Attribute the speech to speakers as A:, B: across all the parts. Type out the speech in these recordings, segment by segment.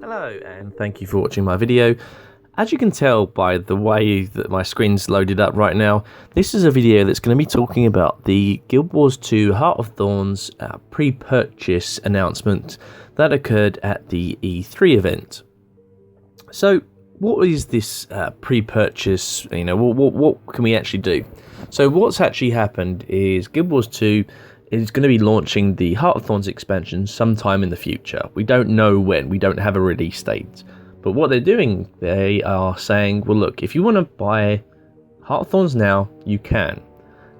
A: Hello and thank you for watching my video. As you can tell by the way that my screen's loaded up right now, this is a video that's going to be talking about the Guild Wars 2 Heart of Thorns pre-purchase announcement that occurred at the E3 event. So what is this pre-purchase, what can we actually do? So what's actually happened is Guild Wars 2 is going to be launching the Heart of Thorns expansion sometime in the future. We don't know when, we don't have a release date. But what they're doing, they are saying, well look, if you want to buy Heart of Thorns now, you can.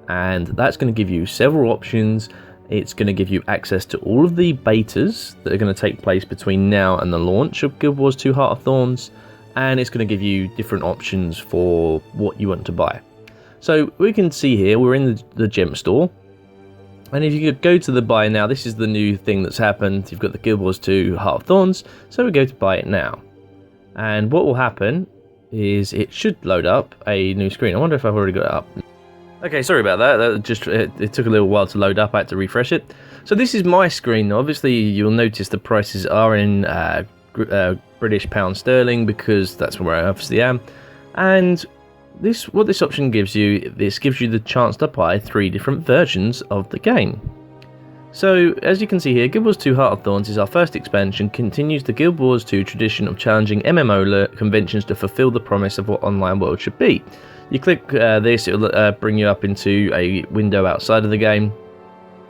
A: And that's going to give you several options. It's going to give you access to all of the betas that are going to take place between now and the launch of Guild Wars 2 Heart of Thorns. And it's going to give you different options for what you want to buy. So we can see here, we're in the gem store. And if you could go to the buy now, this is the new thing that's happened. You've got the Guild Wars 2 Heart of Thorns, so we go to buy it now. And what will happen is it should load up a new screen. I wonder if I've already got it up. Okay, sorry about that. It took a little while to load up. I had to refresh it. So this is my screen. Obviously, you'll notice the prices are in British pound sterling because that's where I obviously am. And what this option gives you, this gives you the chance to buy 3 different versions of the game. So, as you can see here, Guild Wars 2 Heart of Thorns is our first expansion, continues the Guild Wars 2 tradition of challenging MMO conventions to fulfill the promise of what online world should be. You click this, it'll bring you up into a window outside of the game.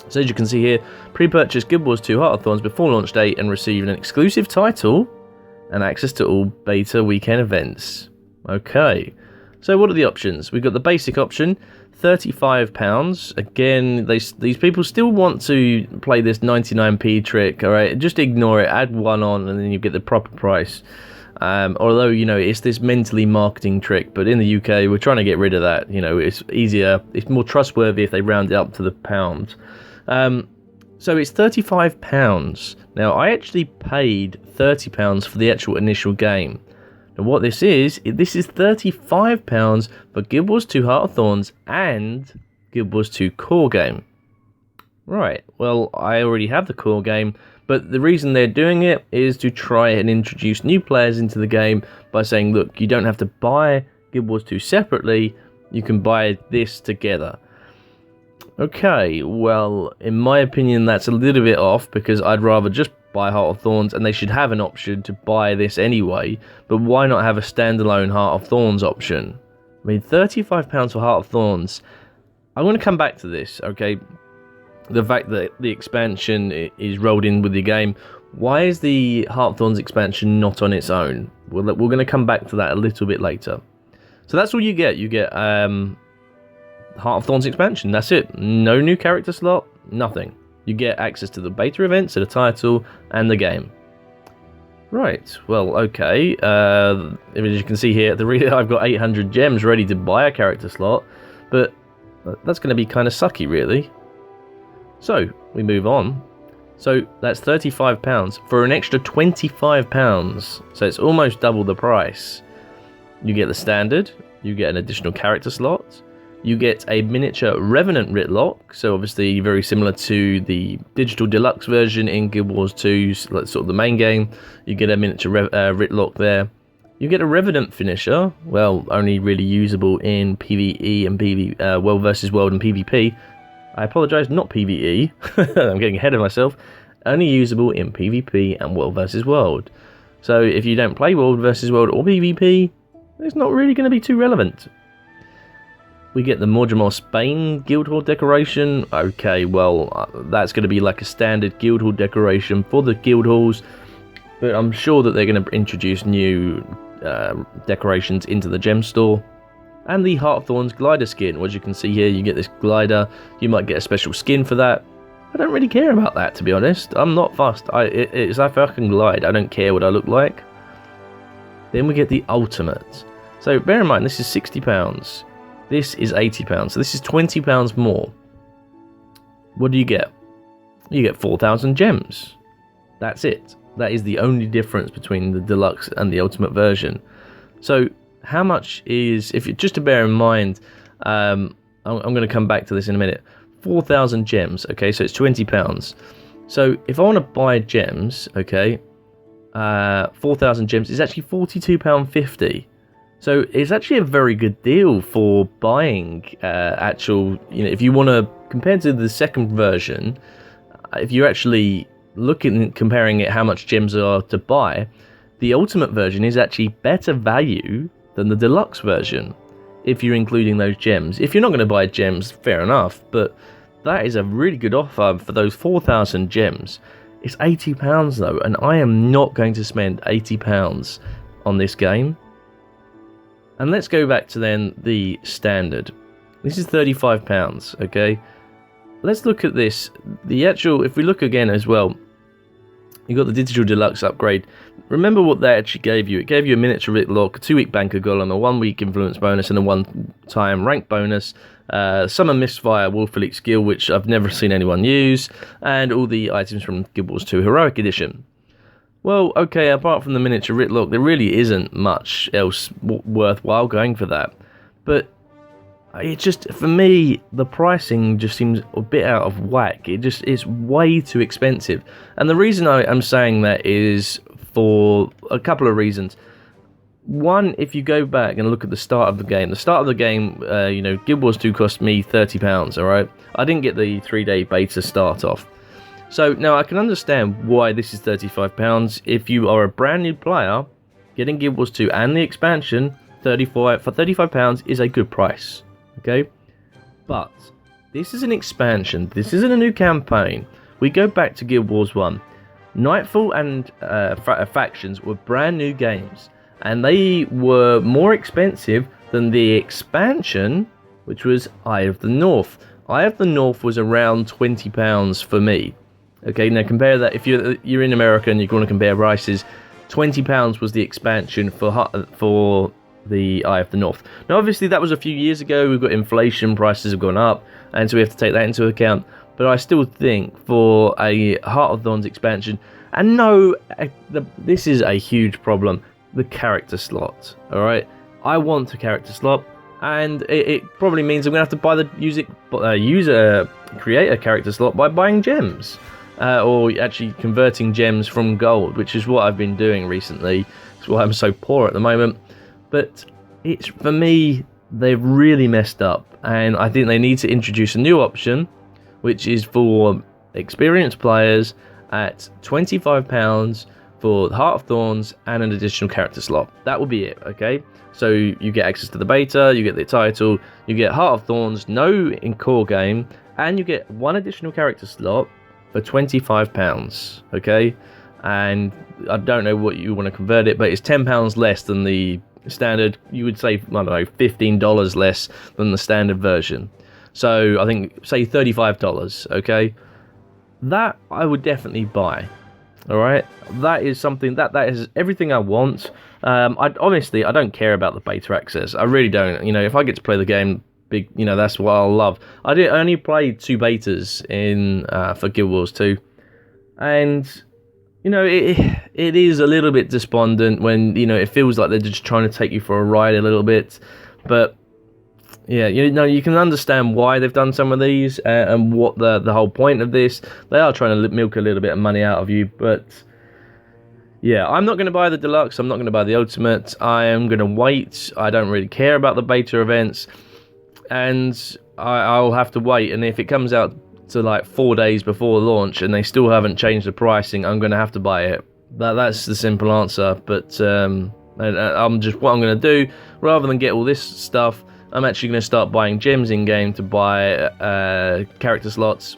A: So as you can see here, pre-purchase Guild Wars 2 Heart of Thorns before launch date and receive an exclusive title and access to all beta weekend events. Okay, so what are the options? We've got the basic option, £35. Again, these people still want to play this 99p trick, alright? Just ignore it, add 1 on, and then you get the proper price. Although, it's this mentally marketing trick, but in the UK, we're trying to get rid of that. It's easier, it's more trustworthy if they round it up to the pound. So it's £35. Now, I actually paid £30 for the actual initial game. And what this is £35 for Guild Wars 2 Heart of Thorns and Guild Wars 2 core game. Right, well, I already have the core game, but the reason they're doing it is to try and introduce new players into the game by saying, look, you don't have to buy Guild Wars 2 separately, you can buy this together. Okay, well, in my opinion, that's a little bit off because I'd rather just buy Heart of Thorns, and they should have an option to buy this anyway, but why not have a standalone Heart of Thorns option? I mean, £35 for Heart of Thorns. I'm going to come back to this, okay? The fact that the expansion is rolled in with the game. Why is the Heart of Thorns expansion not on its own? We're going to come back to that a little bit later. So that's all you get. You get Heart of Thorns expansion. That's it. No new character slot. Nothing. You get access to the beta events, to the title, and the game. Right, well, okay. As you can see here, I've got 800 gems ready to buy a character slot, but that's going to be kind of sucky, really. So, we move on. So, that's £35 for an extra £25. So, it's almost double the price. You get the standard, you get an additional character slot, you get a miniature Revenant Writlock, so obviously very similar to the digital deluxe version in Guild Wars 2, sort of the main game. You get a miniature Writlock there. You get a Revenant Finisher, well, only really usable in PvE and PvP, World vs World and PvP. I apologise, not PvE, I'm getting ahead of myself. Only usable in PvP and World vs World. So if you don't play World vs World or PvP, it's not really going to be too relevant. We get the Morgemore Spain Guildhall decoration. Okay, well, that's going to be like a standard Guildhall decoration for the Guildhalls, but I'm sure that they're going to introduce new decorations into the gem store. And the Heart of Thorns glider skin. As you can see here, you get this glider. You might get a special skin for that. I don't really care about that, to be honest. I'm not fussed. It's like I can glide. I don't care what I look like. Then we get the ultimate. So bear in mind, this is £60. This is £80, so this is £20 more. What do you get? You get 4,000 gems. That's it. That is the only difference between the deluxe and the ultimate version. So how much is, just to bear in mind, I'm going to come back to this in a minute. 4,000 gems, okay, so it's £20. So if I want to buy gems, okay, 4,000 gems is actually £42.50. So it's actually a very good deal for buying actual, if you want to, compared to the second version, if you're actually looking, comparing it how much gems are to buy, the ultimate version is actually better value than the deluxe version, if you're including those gems. If you're not going to buy gems, fair enough, but that is a really good offer for those 4,000 gems. It's £80 though, and I am not going to spend £80 on this game. And let's go back to then the standard. This is £35, okay? Let's look at this. The actual, if we look again as well, you got the digital deluxe upgrade. Remember what that actually gave you. It gave you a miniature writ lock, a 2-week banker golem, a 1-week influence bonus, and a 1-time rank bonus. Summon misfire wolf elite skill, which I've never seen anyone use, and all the items from Guild Wars 2 Heroic Edition. Well, okay, apart from the miniature writ lock, there really isn't much else worthwhile going for that. But it just, for me, the pricing just seems a bit out of whack. It's way too expensive. And the reason I'm saying that is for a couple of reasons. One, if you go back and look at the start of the game, Guild Wars 2 cost me £30, alright? I didn't get the 3-day beta start off. So now I can understand why this is £35. If you are a brand new player, getting Guild Wars 2 and the expansion, for £35 is a good price. Okay? But this is an expansion. This isn't a new campaign. We go back to Guild Wars 1. Nightfall and Factions were brand new games, and they were more expensive than the expansion, which was Eye of the North. Eye of the North was around £20 for me. Okay, now compare that. If you're in America and you want to compare prices, £20 was the expansion for the Eye of the North. Now, obviously, that was a few years ago. We've got inflation, prices have gone up, and so we have to take that into account. But I still think for a Heart of Thorns expansion, and no, this is a huge problem, the character slot. All right, I want a character slot, and it probably means I'm gonna have to buy the create a character slot by buying gems. Or actually converting gems from gold, which is what I've been doing recently. That's why I'm so poor at the moment. But it's, for me, they've really messed up, and I think they need to introduce a new option, which is for experienced players at £25 for Heart of Thorns and an additional character slot. That will be it, okay? So you get access to the beta, you get the title, you get Heart of Thorns, no in core game, and you get one additional character slot for £25, okay? And I don't know what you want to convert it, but it's £10 less than the standard. You would say, I don't know, $15 less than the standard version. So I think, say $35, okay? That I would definitely buy, all right? That is something, that is everything I want. I don't care about the beta access. I really don't. If I get to play the game, that's what I'll love. I only played 2 betas for Guild Wars 2, and it is a little bit despondent when it feels like they're just trying to take you for a ride a little bit. But yeah, you can understand why they've done some of these and what the whole point of this. They are trying to milk a little bit of money out of you, but yeah, I'm not going to buy the deluxe. I'm not going to buy the ultimate. I am going to wait. I don't really care about the beta events. And I'll have to wait, and if it comes out to like 4 days before launch and they still haven't changed the pricing, I'm going to have to buy it. That's the simple answer. But I'm just, what I'm going to do, rather than get all this stuff, I'm actually going to start buying gems in game to buy character slots.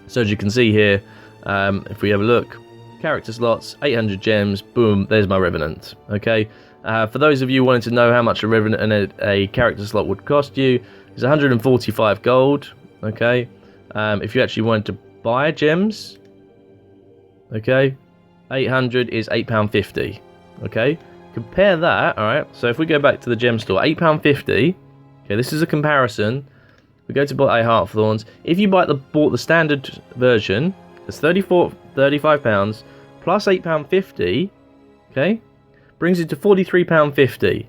A: So as you can see here, if we have a look, character slots, 800 gems, boom, there's my Revenant. Okay. For those of you wanting to know how much a Revenant and a character slot would cost you, it's 145 gold, okay? If you actually wanted to buy gems, okay, 800 is £8.50, okay? Compare that, alright? So if we go back to the gem store, £8.50, okay, this is a comparison. We go to buy a Heart of Thorns. If you bought the standard version, it's £35 plus £8.50, okay? Brings it to £43.50.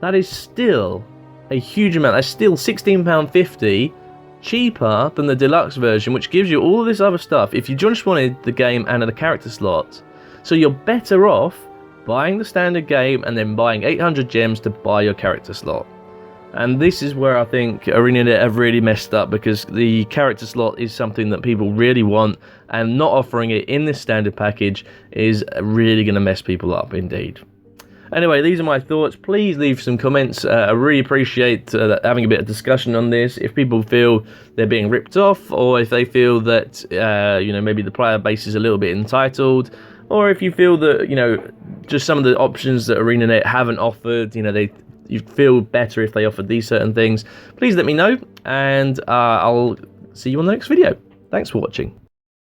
A: That is still a huge amount. That's still £16.50 cheaper than the deluxe version, which gives you all of this other stuff. If you just wanted the game and the character slot, So you're better off buying the standard game and then buying 800 gems to buy your character slot. And this is where I think ArenaNet have really messed up, because the character slot is something that people really want, and not offering it in this standard package is really going to mess people up indeed. Anyway, these are my thoughts. Please leave some comments. I really appreciate having a bit of discussion on this. If people feel they're being ripped off, or if they feel that you know, maybe the player base is a little bit entitled, or if you feel that, you know, just some of the options that ArenaNet haven't offered, you know, you feel better if they offered these certain things, please let me know, and I'll see you on the next video. Thanks for watching.